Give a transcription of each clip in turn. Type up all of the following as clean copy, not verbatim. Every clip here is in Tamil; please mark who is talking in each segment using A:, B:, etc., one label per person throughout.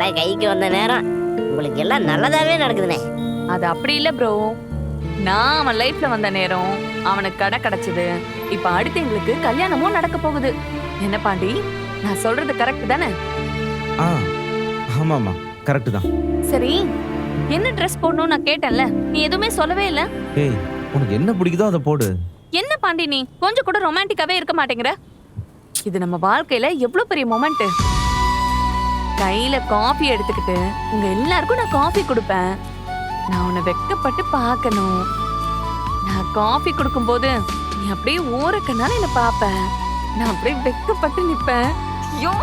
A: கடை கைக்கு வந்த நேரம் உங்களுக்கு எல்லாம் நல்லதாவே நடக்குதுண்ணே.
B: அது அப்படி இல்ல ப்ரோ. நான் அவன் லைஃப்ல வந்த நேரம் அவனுக்கு கடை கிடைச்சது. இப்ப அடுத்து எங்களுக்கு கல்யாணமும் நடக்க போகுது. என்ன பாண்டி, நான் சொல்றது கரெக்ட் தானே?
C: ஆமாமா, கரெக்ட் தான்.
B: சரி, என்ன ட்ரெஸ் போடணும் நான் கேட்டேன்ல, நீ எதுவுமே சொல்லவே இல்ல.
C: ஏய், உனக்கு என்ன பிடிக்குதோ அதை போடு.
B: என்ன பாண்டி, நீ கொஞ்சம் கூட ரொமான்டிக்காவே இருக்க மாட்டேங்கிற. இது நம்ம வாழ்க்கையில எவ்வளவு பெரிய மொமெண்ட். கையில காஃபி எடுத்துக்கிட்டு உங்க எல்லாருக்கும் நான் காஃபி கொடுப்பேன். நான் உன்னை வெக்கப்பட்டு பார்க்கணும். நான் காஃபி கொடுக்கும் போது நீ அப்படியே ஓரக்கனால என்ன பாப்ப. நான் அப்படியே வெக்கப்பட்டு நிப்பேன். ஐயோ,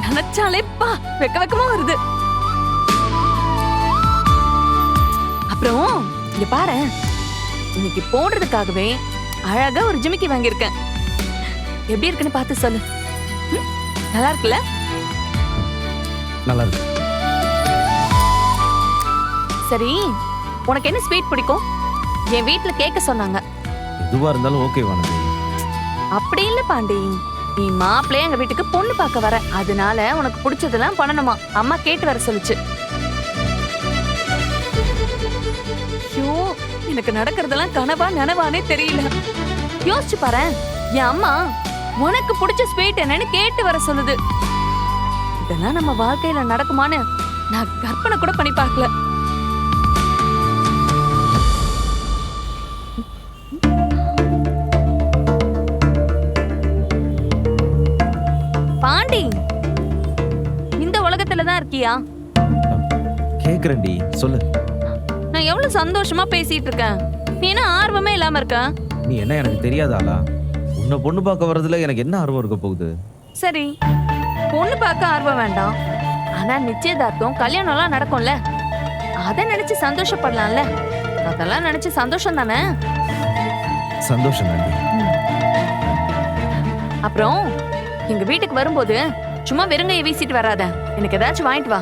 B: நினைச்சாலே பா வெக்கமா வருது. அப்புறம் இங்க பாரு, இன்னைக்கு போடுறதுக்காகவே அழகா ஒரு ஜிமிக்கி வாங்கியிருக்கேன். எப்படி இருக்குன்னு பார்த்து சொல்லு. நல்லா இருக்குல்ல?
C: நல்லா இருக்கு.
B: சரி, உனக்கு என்ன ஸ்வீட் பிடிக்கும்? என் வீட்ல கேட்க சொன்னாங்க.
C: எதுவா இருந்தாலும் ஓகே வானதி.
B: அப்படி இல்ல பாண்டி, நீ மாப்பிள்ளைய எங்க வீட்டுக்கு பொண்ணு பார்க்க வர, அதனால உனக்கு பிடிச்சதெல்லாம் பண்ணணுமா. அம்மா கேட்டு வர சொல்லுச்சு. ஐயோ, எனக்கு நடக்கிறதெல்லாம் கனவா நனவானே தெரியல. யோசிச்சு பாரு, என் அம்மா உனக்கு பிடிச்ச ஸ்வீட் என்னன்னு கேட்டு வர சொல்லுது. இதெல்லாம் நம்ம வாழ்க்கையில நடக்குமான்னு நான் கற்பனை கூட பண்ணி பார்க்கல. பாண்டி, இந்த உலகத்துலதான் இருக்கியா?
C: கேக்குறேன்டி, சொல்லு.
B: நான் எவ்வளவு சந்தோஷமா பேசிட்டு இருக்கேன், நீ என்ன ஆர்வமே இல்லாம இருக்க?
C: நீ என்ன எனக்கு தெரியாதாளா? உன்னை பொண்ணு பார்க்க வர்றதுல எனக்கு என்ன ஆர்வம் இருக்க போகுது?
B: சரி, பொண்ணு பார்க்க ஆர்வம் வேண்டாம், ஆனா நிச்சயதார்த்தம் கல்யாணம் எல்லாம் நடக்கும்ல, அத நினைச்சு சந்தோஷப்படலாம்ல. அதெல்லாம் நினைச்சு சந்தோஷம் தானே?
C: சந்தோஷம் தாண்டி.
B: அப்புறம் எங்க வீட்டுக்கு வரும்போது சும்மா வெறுங்கையை வீசிட்டு வராத, எனக்கு ஏதாச்சும் வாங்கிட்டு வா.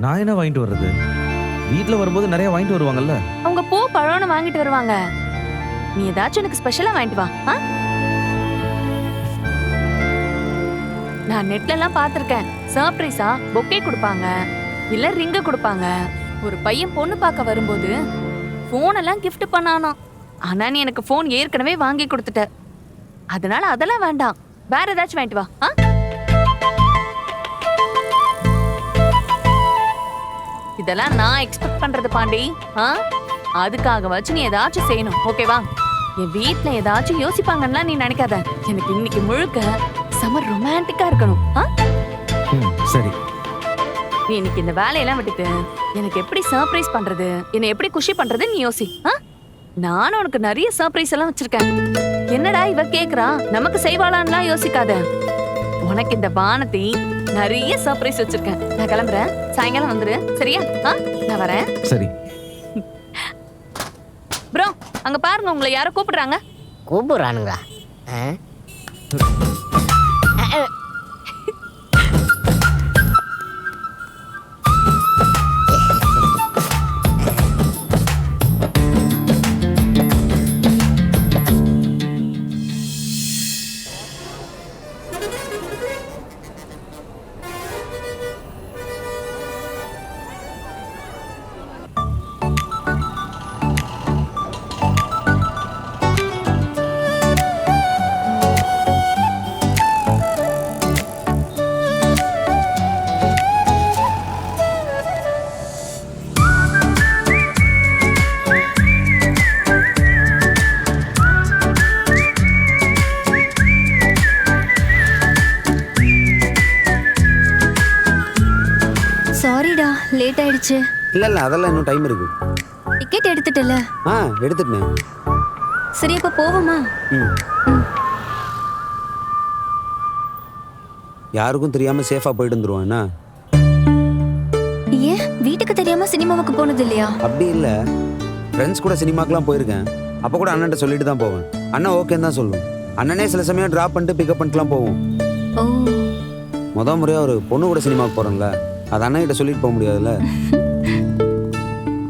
C: நான் என்ன வாங்கிட்டு வர்றது? வீட்டுல வரும்போது நிறைய வாங்கிட்டு வருவாங்கல்ல.
B: அவங்க பூ பழம்னு வாங்கிட்டு வருவாங்க, நீ ஏதாச்சும் எனக்கு ஸ்பெஷலா வாங்கிட்டு வா. நான் நெட்ல எல்லாம் பாத்திருக்கேன், சர்ப்ரைஸா பொக்கே கொடுப்பாங்க, இல்ல ரிங்க கொடுப்பாங்க. ஒரு பையன் பொண்ணு பார்க்க வரும்போது போன் எல்லாம் கிஃப்ட் பண்ணானா, ஆனா நீ எனக்கு போன் ஏற்கனவே வாங்கி கொடுத்துட்ட, அதனால அதெல்லாம் வேண்டாம், வேற ஏதாச்சும் வாங்கிட்டு வா. இதெல்லாம் நான் எக்ஸ்பெக்ட் பண்றது பாண்டி. அதுக்காக வச்சு நீ ஏதாச்சும் செய்யணும், ஓகேவா? என் வீட்ல ஏதாச்சும் யோசிப்பாங்கன்னா நீ நினைக்காத. எனக்கு இன்னைக்கு முழுக்க செம ரொமான்டிக்கா இருக்கணும்.
C: சரி,
B: நீ இன்னைக்கு இந்த வேலையெல்லாம் விட்டுட்டு எனக்கு எப்படி சர்ப்ரைஸ் பண்றது, என்னை எப்படி குஷி பண்றது நீ யோசி. நானும் உனக்கு நிறைய சர்ப்ரைஸ் எல்லாம் வச்சிருக்கேன். என்னடா இவ கேக்குறா, நமக்கு செய்வாளான்லாம் யோசிக்காத. உனக்கு இந்த வானத்தை நிறைய சர்ப்ரைஸ் வச்சிருக்கேன். நான் கிளம்புறேன், சாயங்காலம் வந்துரு, சரியா? நான் வரேன்.
C: சரி
B: ப்ரோ, அங்க பாருங்க, உங்களை யாரோ கூப்பிடுறாங்க.
A: கூப்பிடுறானுங்களா?
D: சாரிடா, லேட் ஆயிடுச்சு.
E: இல்ல அதெல்லாம் இன்னும் டைம் இருக்கு.
D: டிக்கெட் எடுத்துட்டல?
E: எடுத்துட்டேன்.
D: சரி, அப்ப போவோமா?
E: யாருக்கும் தெரியாம சேஃபா போயிட்டு வந்துருவோம். என்ன
D: ஏன் வீட்டுக்கு தெரியாம சினிமாவுக்கு போனது இல்லையா?
E: அப்படி இல்ல, ஃப்ரெண்ட்ஸ் கூட சினிமாக்கெல்லாம் போயிருக்கேன். அப்ப கூட அண்ணன்ட்ட சொல்லிட்டு தான் போவேன். அண்ணன் ஓகேன்னு தான் சொல்லுவேன். அண்ணனே சில சமயம் டிராப் பண்ணிட்டு பிக்கப் பண்ணிட்டுலாம் போவோம். முறையா ஒரு பொண்ணு கூட சினிமாவுக்கு போறோம்ல, அது அண்ணன் கிட்ட சொல்லிட்டு போக முடியாதுல்ல.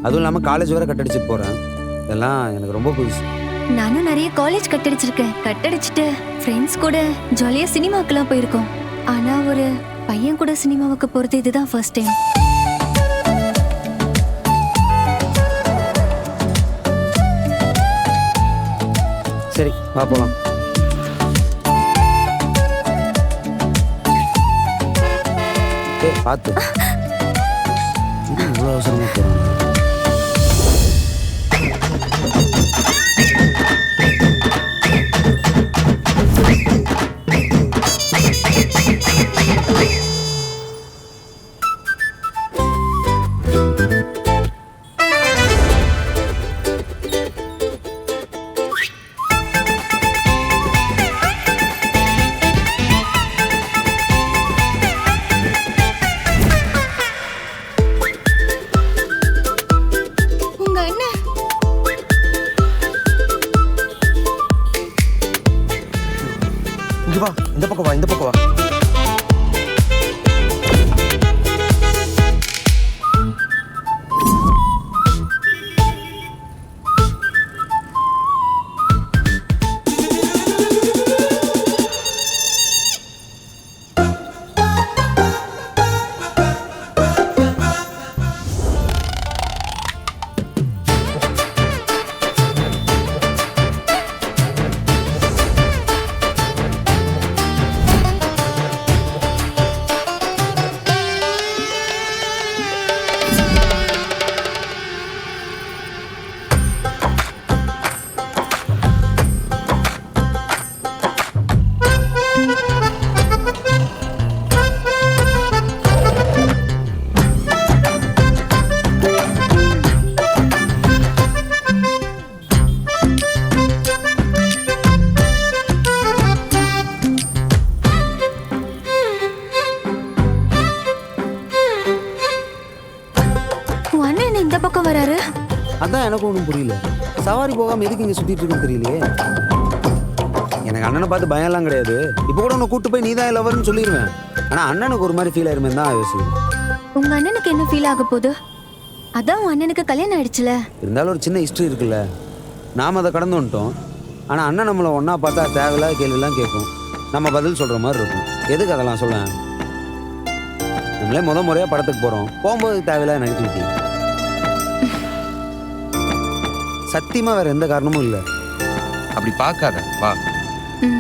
E: அதுவும் இல்லாம காலேஜ் வரை கட்டடிச்சுட்டு போறேன். இதெல்லாம் எனக்கு ரொம்ப புதுசு.
D: நானும் நிறைய காலேஜ் கட்டடிச்சிருக்கேன். கட்டடிச்சிட்டு ஃப்ரெண்ட்ஸ் கூட ஜாலியா சினிமாக்கெல்லாம் போயிருக்கோம். ஆனா ஒரு பையன் கூட சினிமாவுக்கு போறது இதுதான் ஃபர்ஸ்ட் டைம்.
E: சரி வா போலாம். பார்த்து இது இவ்வளோ அவசரமா போகிறோம்.
D: உங்க அண்ணன்
F: இங்க வா, இந்த பக்கம் வா, இந்த பக்கம் வா.
D: உன் அண்ணன் என்ன இந்த பக்கம் வராரு?
E: அதான் எனக்கு ஒன்றும் புரியல. சவாரி போகாமல் எதுக்கு இங்கே சுற்றிட்டு இருக்குன்னு தெரியலையே. எனக்கு அண்ணனை பார்த்து பயம்லாம் கிடையாது. இப்போ கூட உன்னை கூட்டு போய் நீ தான் லவர்னு சொல்லிடுவேன். ஆனால் அண்ணனுக்கு ஒரு மாதிரி ஃபீல் ஆயிருமே தான் யோசிக்கிறேன்.
D: உங்க அண்ணனுக்கு என்ன ஃபீல் ஆக போகுது? அதான் உன் அண்ணனுக்கு கல்யாணம் ஆயிடுச்சுல.
E: இருந்தாலும் ஒரு சின்ன ஹிஸ்ட்ரி இருக்குல்ல. நாம் அதை கடந்து வந்துட்டோம். ஆனால் அண்ணன் நம்மளை ஒன்றா பார்த்தா தேவையில்லாத கேள்விலாம் கேட்கும். நம்ம பதில் சொல்கிற மாதிரி இருக்கும். எதுக்கு அதெல்லாம் சொல்ல? நம்மளே முறையாக படத்துக்கு போகிறோம். போகும்போது தேவையில்லாத நெகட்டிவிட்டி. சத்தியமாக வேறு எந்த காரணமும் இல்லை.
F: அப்படி பார்க்காத, வா.
D: ம்.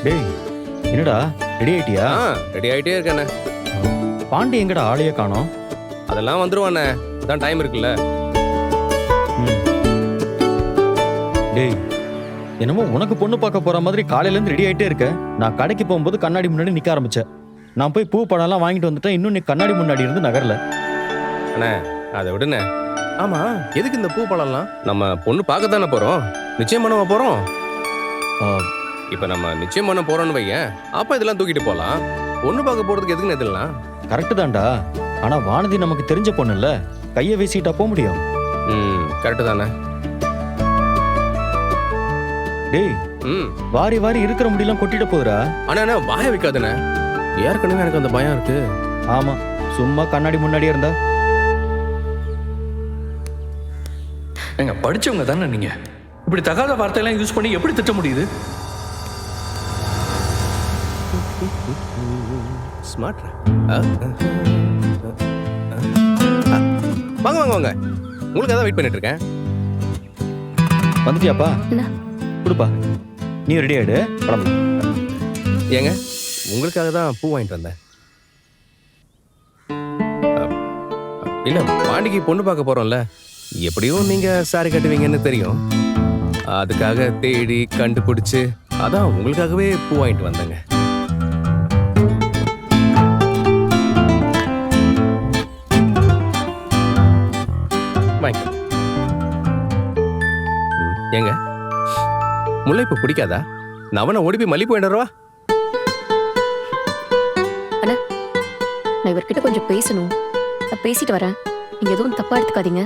C: டேய் என்னடா ரெடி ஆயிட்டியா?
G: ரெடி ஆகிட்டே இருக்கேண்ணே.
C: பாண்டி எங்கடா ஆளையே காணோம்?
G: அதெல்லாம் வந்துருவாண்ணே, தான் டைம் இருக்குல்ல.
C: டேய் என்னமோ உனக்கு பொண்ணு பார்க்க போற மாதிரி காலையில இருந்து ரெடி ஆயிட்டே இருக்க. நான் கடைக்கு போகும்போது கண்ணாடி முன்னாடி நிக்க ஆரம்பிச்சேன். நான் போய் பூ பழம்லாம் வாங்கிட்டு வந்துட்டேன். இன்னும் நீ கண்ணாடி முன்னாடி இருந்து நகரல.
G: அண்ணே அதை விடுண்ணே. ஆமா, எதுக்கு இந்த பூ பழம்லாம்? நம்ம பொண்ணு பார்க்க தானே போறோம், நிச்சயம் பண்ணவா போறோம். இப்ப நம்ம நிச்சயம் பண்ண போறோம்னு வையேன், அப்ப இதெல்லாம் தூக்கிட்டு போலாம். பொண்ணு பார்க்க போறதுக்கு எதுக்குன்னு இதெல்லாம்?
C: கரெக்டு தான்டா. ஆனா வானதி நமக்கு தெரிஞ்ச பொண்ணு இல்ல, கையை வீசிட்டா போக முடியும்.
G: கரெக்டு தானே.
C: டேய் வாரி வாரி இருக்கிற முடியெல்லாம் கொட்டிட்டு போகுறா.
G: ஆனா வாய வைக்காதுண்ணே, ஏற்கனவே எனக்கு அந்த பயம் இருக்கு.
C: ஆமா, சும்மா கண்ணாடி முன்னாடியே இருந்தா.
H: எங்க படிச்சவங்க தானே நீங்க, இப்படி தகாத வார்த்தையெல்லாம் யூஸ் பண்ணி எப்படி திட்ட முடியுது?
G: ஸ்மார்ட். வாங்க வாங்க வாங்க, உங்களுக்கு அதான் வெயிட் பண்ணிட்டு இருக்கேன்.
C: வந்துட்டியாப்பா?
D: என்ன?
C: கொடுப்பா, நீ ரெடி ஆயிடு, கிளம்பு.
G: ஏங்க உங்களுக்காக தான் பூ வாங்கிட்டு வந்தேன். இல்ல, பாண்டிக்கு பொண்ணு பார்க்க போறோம்ல, எப்படியும் நீங்க சாரி கட்டுவீங்கன்னு தெரியும். அதுக்காக தேடி கண்டுபிடிச்சு அதான் உங்களுக்காகவே பூ வாங்கிட்டு வந்தேங்க. வாங்கிக்கோ. ஏங்க முல்லைப்பூ பிடிக்காதா? நவனை ஓடி போய் மல்லிப்பூ வேண்டவா?
I: நான் இவர்கிட்ட கொஞ்சம் பேசணும். நான் பேசிட்டு வரேன். நீங்க எதுவும் தப்பா எடுத்துக்காதீங்க.